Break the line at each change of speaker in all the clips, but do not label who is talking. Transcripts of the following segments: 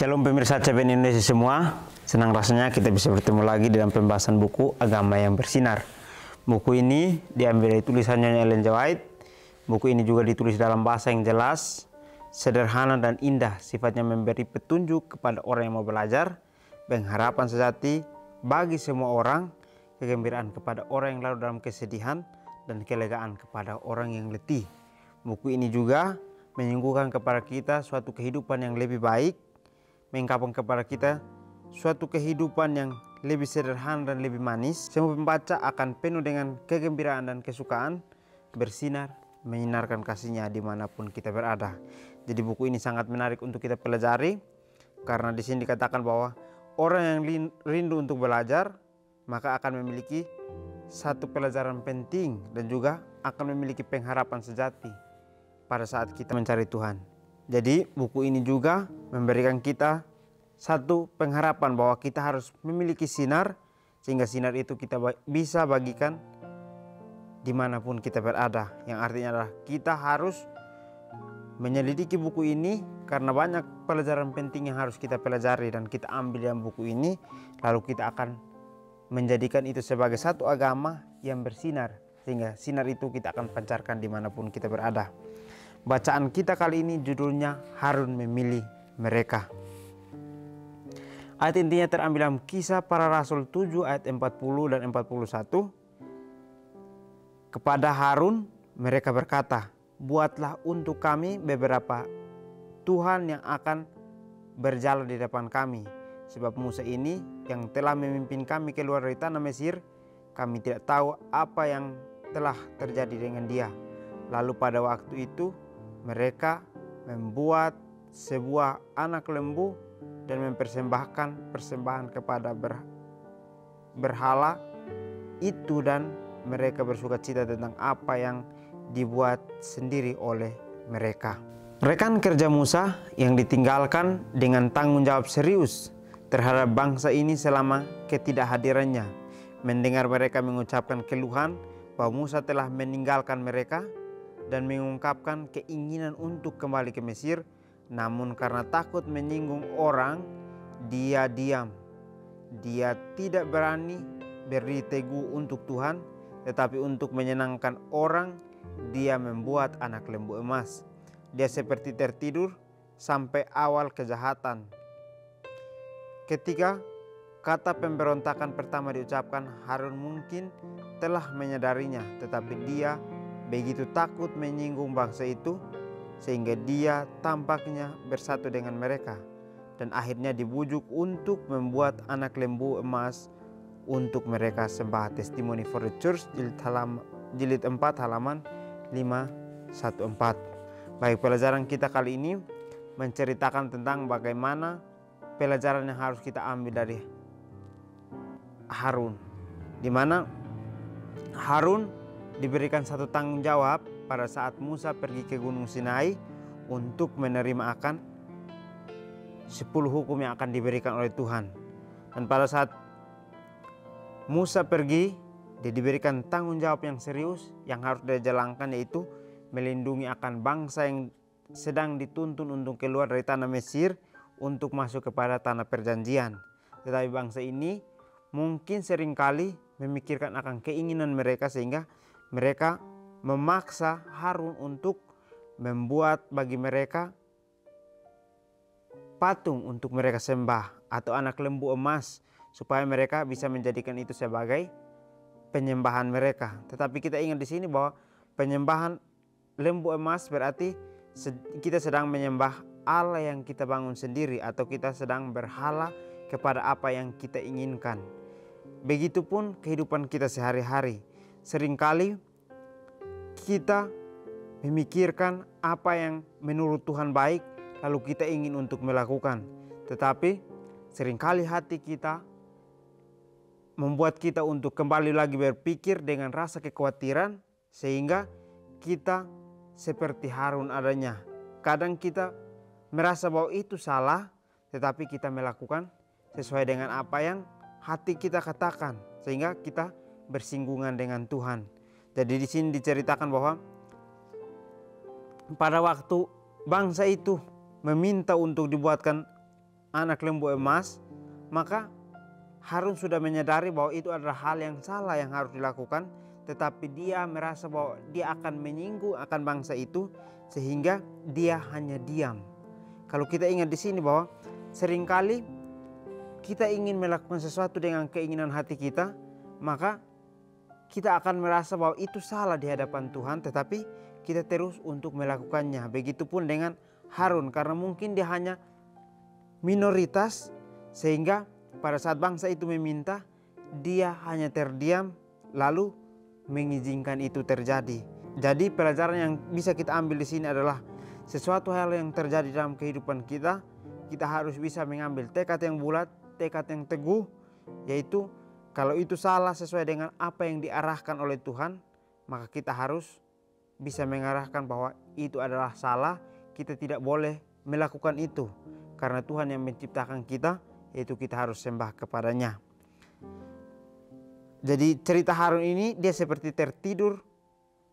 Shalom pemirsa CPN Indonesia semua. Senang rasanya kita bisa bertemu lagi dalam pembahasan buku Agama yang Bersinar. Buku ini diambil dari tulisannya Ellen G. White. Buku ini juga ditulis dalam bahasa yang jelas, sederhana dan indah. Sifatnya memberi petunjuk kepada orang yang mau belajar, pengharapan sejati bagi semua orang, kegembiraan kepada orang yang larut dalam kesedihan, dan kelegaan kepada orang yang letih. Buku ini juga menyuguhkan kepada kita suatu kehidupan yang lebih baik, mengungkapkan kepada kita suatu kehidupan yang lebih sederhana dan lebih manis. Semua pembaca akan penuh dengan kegembiraan dan kesukaan, bersinar, menyinarkan kasihnya dimanapun kita berada. Jadi buku ini sangat menarik untuk kita pelajari, karena di sini dikatakan bahwa orang yang rindu untuk belajar, maka akan memiliki satu pelajaran penting dan juga akan memiliki pengharapan sejati pada saat kita mencari Tuhan. Jadi buku ini juga memberikan kita satu pengharapan bahwa kita harus memiliki sinar, sehingga sinar itu kita bisa bagikan dimanapun kita berada. Yang artinya adalah kita harus menyelidiki buku ini, karena banyak pelajaran penting yang harus kita pelajari dan kita ambil dalam buku ini. Lalu kita akan menjadikan itu sebagai satu agama yang bersinar, sehingga sinar itu kita akan pancarkan dimanapun kita berada. Bacaan kita kali ini judulnya Harun Memilih Mereka. Ayat intinya terambil dalam Kisah Para Rasul 7 ayat 40 dan 41. Kepada Harun mereka berkata, buatlah untuk kami beberapa Tuhan yang akan berjalan di depan kami. Sebab Musa ini yang telah memimpin kami keluar dari tanah Mesir, kami tidak tahu apa yang telah terjadi dengan dia. Lalu pada waktu itu mereka membuat sebuah anak lembu dan mempersembahkan persembahan kepada berhala itu, dan mereka bersukacita tentang apa yang dibuat sendiri oleh mereka. Rekan kerja Musa yang ditinggalkan dengan tanggung jawab serius terhadap bangsa ini selama ketidakhadirannya, mendengar mereka mengucapkan keluhan bahwa Musa telah meninggalkan mereka dan mengungkapkan keinginan untuk kembali ke Mesir, namun karena takut menyinggung orang, dia diam. Dia tidak berani berdiri teguh untuk Tuhan, tetapi untuk menyenangkan orang, dia membuat anak lembu emas. Dia seperti tertidur sampai awal kejahatan. Ketika kata pemberontakan pertama diucapkan, Harun mungkin telah menyadarinya, tetapi dia begitu takut menyinggung bangsa itu, sehingga dia tampaknya bersatu dengan mereka, dan akhirnya dibujuk untuk membuat anak lembu emas untuk mereka sembah. Testimony for the Church jilid 4 halaman 514. Baik, pelajaran kita kali ini menceritakan tentang bagaimana pelajaran yang harus kita ambil dari Harun, di mana Harun diberikan satu tanggung jawab pada saat Musa pergi ke Gunung Sinai untuk menerima akan 10 hukum yang akan diberikan oleh Tuhan. Dan pada saat Musa pergi, dia diberikan tanggung jawab yang serius yang harus dia jalankan, yaitu melindungi akan bangsa yang sedang dituntun untuk keluar dari tanah Mesir untuk masuk kepada tanah perjanjian. Tetapi bangsa ini mungkin seringkali memikirkan akan keinginan mereka, sehingga mereka memaksa Harun untuk membuat bagi mereka patung untuk mereka sembah atau anak lembu emas, supaya mereka bisa menjadikan itu sebagai penyembahan mereka. Tetapi kita ingat di sini bahwa penyembahan lembu emas berarti kita sedang menyembah Allah yang kita bangun sendiri, atau kita sedang berhala kepada apa yang kita inginkan. Begitupun kehidupan kita sehari-hari. Seringkali kita memikirkan apa yang menurut Tuhan baik, lalu kita ingin untuk melakukan. Tetapi seringkali hati kita membuat kita untuk kembali lagi berpikir dengan rasa kekhawatiran, sehingga kita seperti Harun adanya. Kadang kita merasa bahwa itu salah, tetapi kita melakukan sesuai dengan apa yang hati kita katakan, sehingga kita bersinggungan dengan Tuhan. Jadi di sini diceritakan bahwa pada waktu bangsa itu meminta untuk dibuatkan anak lembu emas, maka Harun sudah menyadari bahwa itu adalah hal yang salah yang harus dilakukan, tetapi dia merasa bahwa dia akan menyinggung akan bangsa itu sehingga dia hanya diam. Kalau kita ingat di sini bahwa seringkali kita ingin melakukan sesuatu dengan keinginan hati kita, maka kita akan merasa bahwa itu salah di hadapan Tuhan, tetapi kita terus untuk melakukannya. Begitupun dengan Harun, karena mungkin dia hanya minoritas, sehingga pada saat bangsa itu meminta, dia hanya terdiam lalu mengizinkan itu terjadi. Jadi pelajaran yang bisa kita ambil di sini adalah sesuatu hal yang terjadi dalam kehidupan kita, kita harus bisa mengambil tekad yang bulat, tekad yang teguh, yaitu kalau itu salah sesuai dengan apa yang diarahkan oleh Tuhan, maka kita harus bisa mengarahkan bahwa itu adalah salah, kita tidak boleh melakukan itu. Karena Tuhan yang menciptakan kita, yaitu kita harus sembah kepadanya. Jadi cerita Harun ini dia seperti tertidur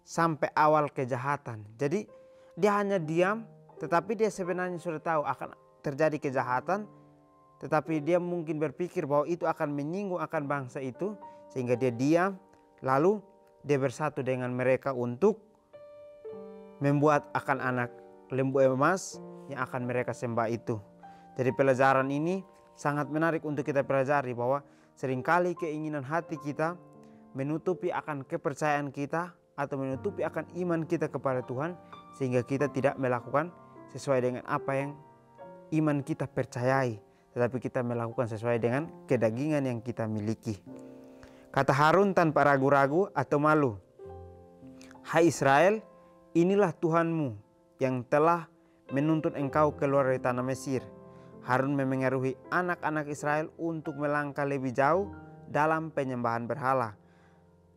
sampai awal kejahatan. Jadi dia hanya diam, tetapi dia sebenarnya sudah tahu akan terjadi kejahatan, tetapi dia mungkin berpikir bahwa itu akan menyinggung akan bangsa itu, sehingga dia diam, lalu dia bersatu dengan mereka untuk membuat akan anak lembu emas yang akan mereka sembah itu. Jadi pelajaran ini sangat menarik untuk kita pelajari, bahwa seringkali keinginan hati kita menutupi akan kepercayaan kita atau menutupi akan iman kita kepada Tuhan, sehingga kita tidak melakukan sesuai dengan apa yang iman kita percayai, tetapi kita melakukan sesuai dengan kedagingan yang kita miliki. Kata Harun tanpa ragu-ragu atau malu, "Hai Israel, inilah Tuhanmu yang telah menuntun engkau keluar dari tanah Mesir." Harun memengaruhi anak-anak Israel untuk melangkah lebih jauh dalam penyembahan berhala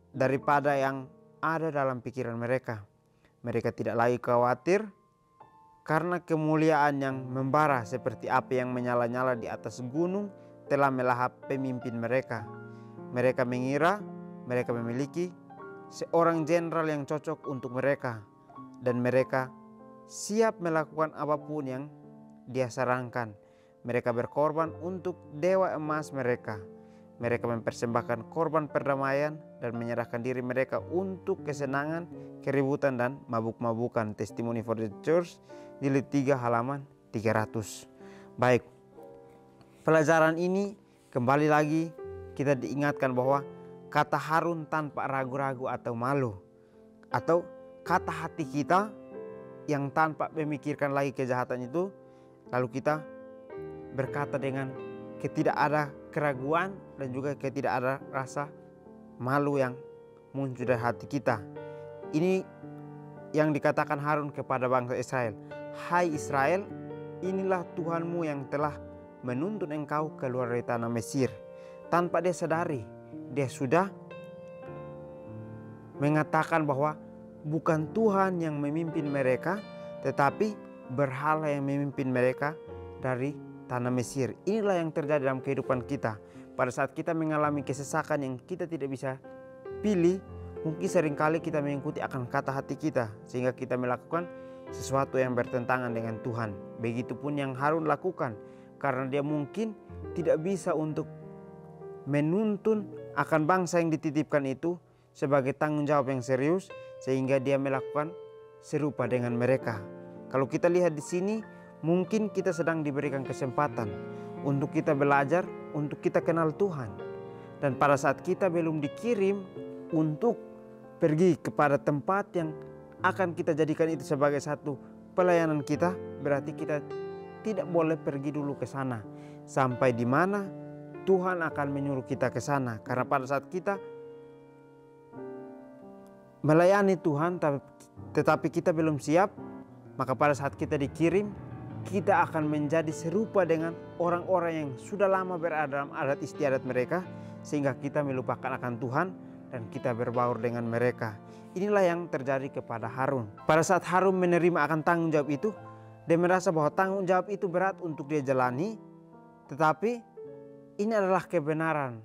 daripada yang ada dalam pikiran mereka. Mereka tidak lagi khawatir karena kemuliaan yang membara seperti api yang menyala-nyala di atas gunung telah melahap pemimpin mereka. Mereka mengira mereka memiliki seorang jenderal yang cocok untuk mereka, dan mereka siap melakukan apapun yang dia sarankan. Mereka berkorban untuk dewa emas mereka. Mereka mempersembahkan korban perdamaian dan menyerahkan diri mereka untuk kesenangan, keributan, dan mabuk-mabukan. Testimony for the Church, jilid 3 halaman 300. Baik, pelajaran ini kembali lagi kita diingatkan bahwa kata Harun tanpa ragu-ragu atau malu, atau kata hati kita yang tanpa memikirkan lagi kejahatan itu, lalu kita berkata dengan tidak ada keraguan dan juga tidak ada rasa malu yang muncul dari hati kita. Ini yang dikatakan Harun kepada bangsa Israel. "Hai Israel, inilah Tuhanmu yang telah menuntun engkau keluar dari tanah Mesir." Tanpa dia sadari, dia sudah mengatakan bahwa bukan Tuhan yang memimpin mereka, tetapi berhala yang memimpin mereka dari tanah Mesir. Inilah yang terjadi dalam kehidupan kita. Pada saat kita mengalami kesesakan yang kita tidak bisa pilih, mungkin seringkali kita mengikuti akan kata hati kita, sehingga kita melakukan sesuatu yang bertentangan dengan Tuhan. Begitupun yang Harun lakukan, karena dia mungkin tidak bisa untuk menuntun akan bangsa yang dititipkan itu sebagai tanggung jawab yang serius, sehingga dia melakukan serupa dengan mereka. Kalau kita lihat di sini, mungkin kita sedang diberikan kesempatan untuk kita belajar, untuk kita kenal Tuhan. Dan pada saat kita belum dikirim untuk pergi kepada tempat yang akan kita jadikan itu sebagai satu pelayanan kita, berarti kita tidak boleh pergi dulu ke sana sampai di mana Tuhan akan menyuruh kita ke sana. Karena pada saat kita melayani Tuhan tetapi kita belum siap, maka pada saat kita dikirim, kita akan menjadi serupa dengan orang-orang yang sudah lama berada dalam adat istiadat mereka, sehingga kita melupakan akan Tuhan dan kita berbaur dengan mereka. Inilah yang terjadi kepada Harun. Pada saat Harun menerima akan tanggung jawab itu, dia merasa bahwa tanggung jawab itu berat untuk dia jalani, tetapi ini adalah kebenaran.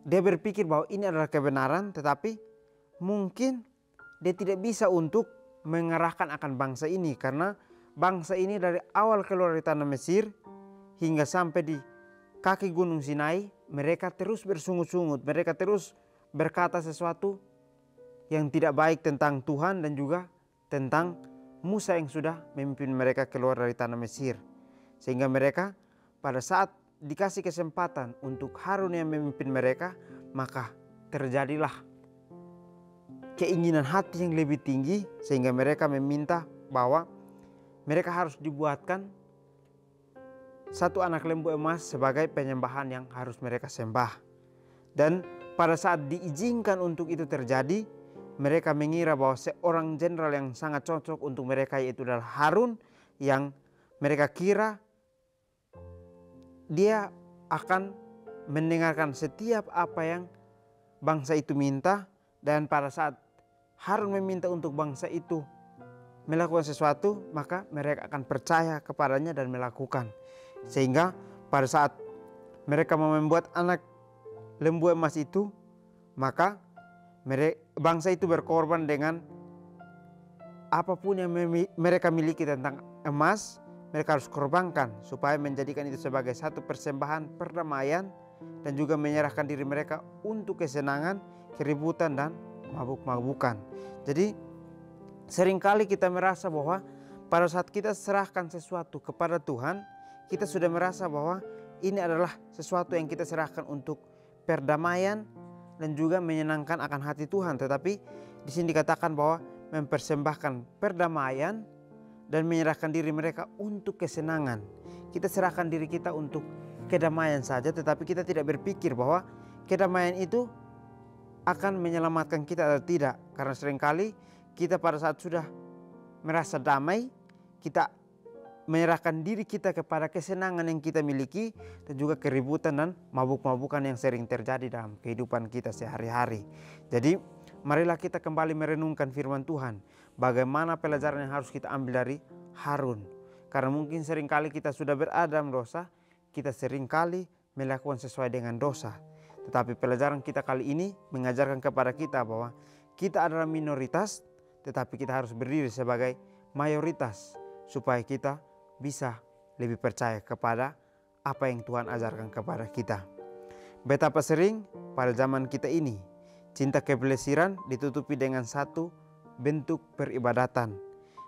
Dia berpikir bahwa ini adalah kebenaran, tetapi mungkin dia tidak bisa untuk mengarahkan akan bangsa ini, karena bangsa ini dari awal keluar dari tanah Mesir hingga sampai di kaki Gunung Sinai, mereka terus bersungut-sungut, mereka terus berkata sesuatu yang tidak baik tentang Tuhan dan juga tentang Musa yang sudah memimpin mereka keluar dari tanah Mesir. Sehingga mereka pada saat dikasih kesempatan untuk Harun yang memimpin mereka, maka terjadilah keinginan hati yang lebih tinggi, sehingga mereka meminta bahwa mereka harus dibuatkan satu anak lembu emas sebagai penyembahan yang harus mereka sembah. Dan pada saat diizinkan untuk itu terjadi, mereka mengira bahwa seorang jenderal yang sangat cocok untuk mereka yaitu adalah Harun, yang mereka kira dia akan mendengarkan setiap apa yang bangsa itu minta. Dan pada saat Harun meminta untuk bangsa itu melakukan sesuatu, maka mereka akan percaya kepadanya dan melakukan. Sehingga pada saat mereka mau membuat anak lembu emas itu, maka bangsa itu berkorban dengan apapun yang mereka miliki tentang emas. Mereka harus korbankan supaya menjadikan itu sebagai satu persembahan perdamaian, dan juga menyerahkan diri mereka untuk kesenangan, keributan, dan mabuk-mabukan. Jadi seringkali kita merasa bahwa pada saat kita serahkan sesuatu kepada Tuhan, kita sudah merasa bahwa ini adalah sesuatu yang kita serahkan untuk perdamaian dan juga menyenangkan akan hati Tuhan. Tetapi di sini dikatakan bahwa mempersembahkan perdamaian dan menyerahkan diri mereka untuk kesenangan. Kita serahkan diri kita untuk kedamaian saja, tetapi kita tidak berpikir bahwa kedamaian itu akan menyelamatkan kita atau tidak. Karena seringkali kita pada saat sudah merasa damai, kita menyerahkan diri kita kepada kesenangan yang kita miliki, dan juga keributan dan mabuk-mabukan yang sering terjadi dalam kehidupan kita sehari-hari. Jadi marilah kita kembali merenungkan firman Tuhan. Bagaimana pelajaran yang harus kita ambil dari Harun. Karena mungkin seringkali kita sudah berada dalam dosa, kita seringkali melakukan sesuai dengan dosa. Tetapi pelajaran kita kali ini mengajarkan kepada kita bahwa kita adalah minoritas, tetapi kita harus berdiri sebagai mayoritas, supaya kita bisa lebih percaya kepada apa yang Tuhan ajarkan kepada kita. Betapa sering pada zaman kita ini cinta kepelesiran ditutupi dengan satu bentuk peribadatan,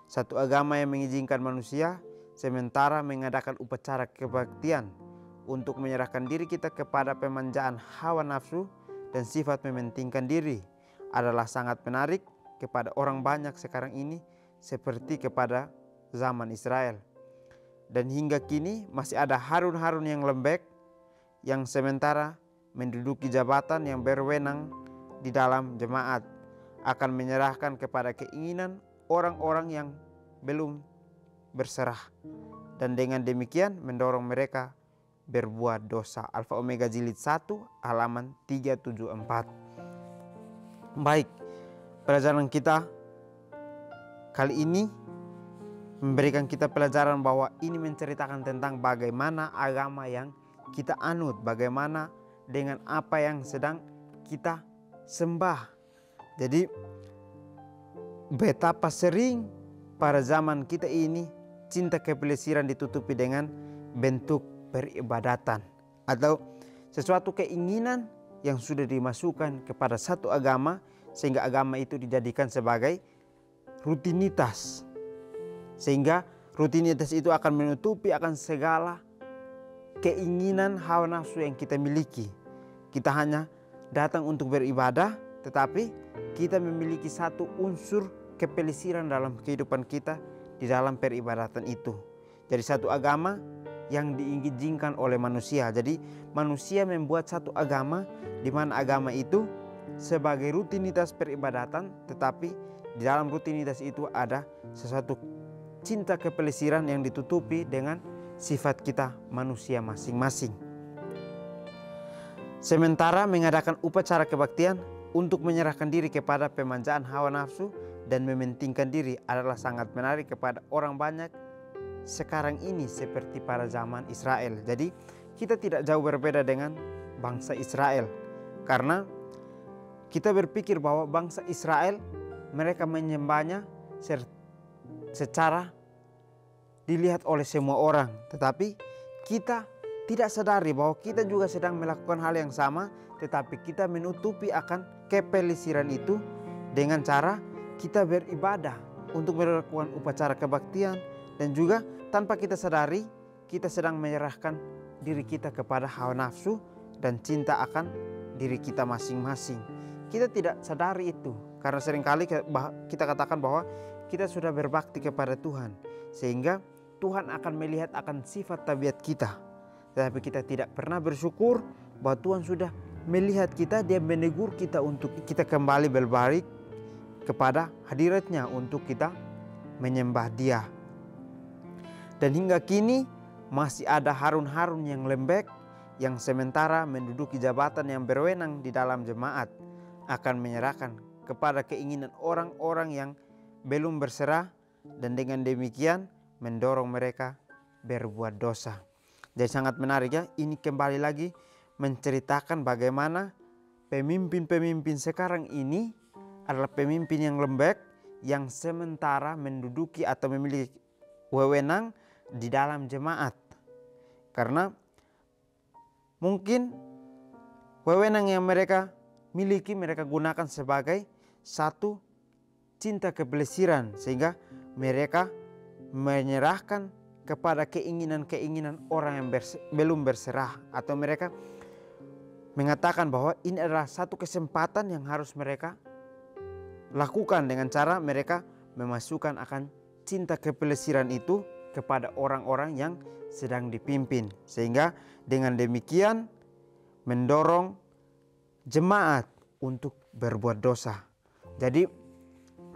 satu agama yang mengizinkan manusia sementara mengadakan upacara kebaktian untuk menyerahkan diri kita kepada pemanjaan hawa nafsu dan sifat mementingkan diri, adalah sangat menarik kepada orang banyak sekarang ini, seperti kepada zaman Israel. Dan hingga kini masih ada Harun-Harun yang lembek, yang sementara menduduki jabatan yang berwenang di dalam jemaat, akan menyerahkan kepada keinginan orang-orang yang belum berserah, dan dengan demikian mendorong mereka berbuat dosa. Alfa Omega Jilid 1 halaman 374. Baik, pelajaran kita kali ini memberikan kita pelajaran bahwa ini menceritakan tentang bagaimana agama yang kita anut, bagaimana dengan apa yang sedang kita sembah. Jadi betapa sering pada zaman kita ini cinta kepelesiran ditutupi dengan bentuk peribadatan atau sesuatu keinginan yang sudah dimasukkan kepada satu agama, sehingga agama itu dijadikan sebagai rutinitas, sehingga rutinitas itu akan menutupi akan segala keinginan hawa nafsu yang kita miliki. Kita hanya datang untuk beribadah, tetapi kita memiliki satu unsur kepelesiran dalam kehidupan kita di dalam peribadatan itu. Jadi satu agama yang diizinkan oleh manusia. Jadi manusia membuat satu agama di mana agama itu sebagai rutinitas peribadatan, tetapi di dalam rutinitas itu ada sesuatu cinta kepelesiran yang ditutupi dengan sifat kita manusia masing-masing. Sementara mengadakan upacara kebaktian untuk menyerahkan diri kepada pemanjaan hawa nafsu dan mementingkan diri adalah sangat menarik kepada orang banyak sekarang ini, seperti pada zaman Israel. Jadi kita tidak jauh berbeda dengan bangsa Israel, karena kita berpikir bahwa bangsa Israel mereka menyembahnya secara dilihat oleh semua orang. Tetapi kita tidak sadari bahwa kita juga sedang melakukan hal yang sama, tetapi kita menutupi akan kepelisiran itu dengan cara kita beribadah untuk melakukan upacara kebaktian, dan juga tanpa kita sadari kita sedang menyerahkan diri kita kepada hawa nafsu dan cinta akan diri kita masing-masing. Kita tidak sadari itu karena seringkali kita katakan bahwa kita sudah berbakti kepada Tuhan, sehingga Tuhan akan melihat akan sifat tabiat kita. Tetapi kita tidak pernah bersyukur bahwa Tuhan sudah melihat kita, Dia menegur kita untuk kita kembali berbalik kepada hadiratnya untuk kita menyembah Dia. Dan hingga kini masih ada harun-harun yang lembek yang sementara menduduki jabatan yang berwenang di dalam jemaat akan menyerahkan kepada keinginan orang-orang yang belum berserah, dan dengan demikian mendorong mereka berbuat dosa. Jadi sangat menarik ya, ini kembali lagi menceritakan bagaimana pemimpin-pemimpin sekarang ini adalah pemimpin yang lembek, yang sementara menduduki atau memiliki wewenang di dalam jemaat. Karena mungkin wewenang yang mereka miliki mereka gunakan sebagai satu cinta kepelesiran, sehingga mereka menyerahkan kepada keinginan-keinginan orang yang belum berserah, atau mereka mengatakan bahwa ini adalah satu kesempatan yang harus mereka lakukan dengan cara mereka memasukkan akan cinta kepelesiran itu kepada orang-orang yang sedang dipimpin, sehingga dengan demikian mendorong jemaat untuk berbuat dosa. Jadi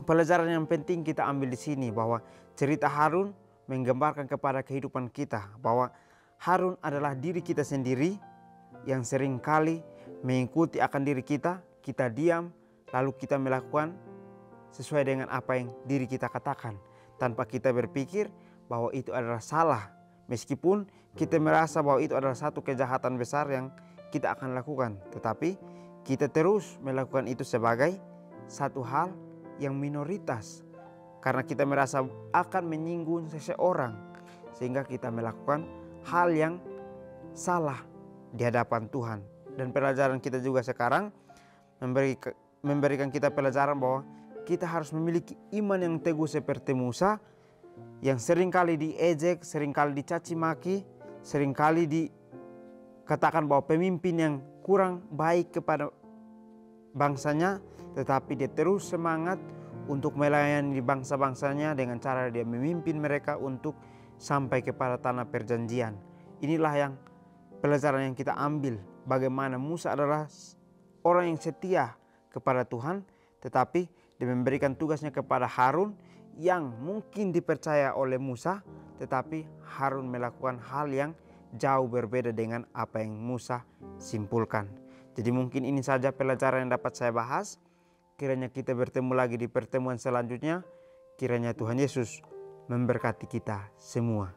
pelajaran yang penting kita ambil di sini bahwa cerita Harun menggambarkan kepada kehidupan kita bahwa Harun adalah diri kita sendiri yang seringkali mengikuti akan diri kita, kita diam lalu kita melakukan sesuai dengan apa yang diri kita katakan tanpa kita berpikir bahwa itu adalah salah, meskipun kita merasa bahwa itu adalah satu kejahatan besar yang kita akan lakukan, tetapi kita terus melakukan itu sebagai satu hal yang minoritas karena kita merasa akan menyinggung seseorang, sehingga kita melakukan hal yang salah di hadapan Tuhan. Dan pelajaran kita juga sekarang memberikan kita pelajaran bahwa kita harus memiliki iman yang teguh seperti Musa, yang seringkali diejek, seringkali dicaci maki, seringkali dikatakan bahwa pemimpin yang kurang baik kepada bangsanya, tetapi dia terus semangat untuk melayani bangsa-bangsanya dengan cara dia memimpin mereka untuk sampai kepada tanah perjanjian. Inilah yang pelajaran yang kita ambil, bagaimana Musa adalah orang yang setia kepada Tuhan, tetapi dia memberikan tugasnya kepada Harun yang mungkin dipercaya oleh Musa, tetapi Harun melakukan hal yang jauh berbeda dengan apa yang Musa simpulkan. Jadi mungkin ini saja pelajaran yang dapat saya bahas. Kiranya kita bertemu lagi di pertemuan selanjutnya. Kiranya Tuhan Yesus memberkati kita semua.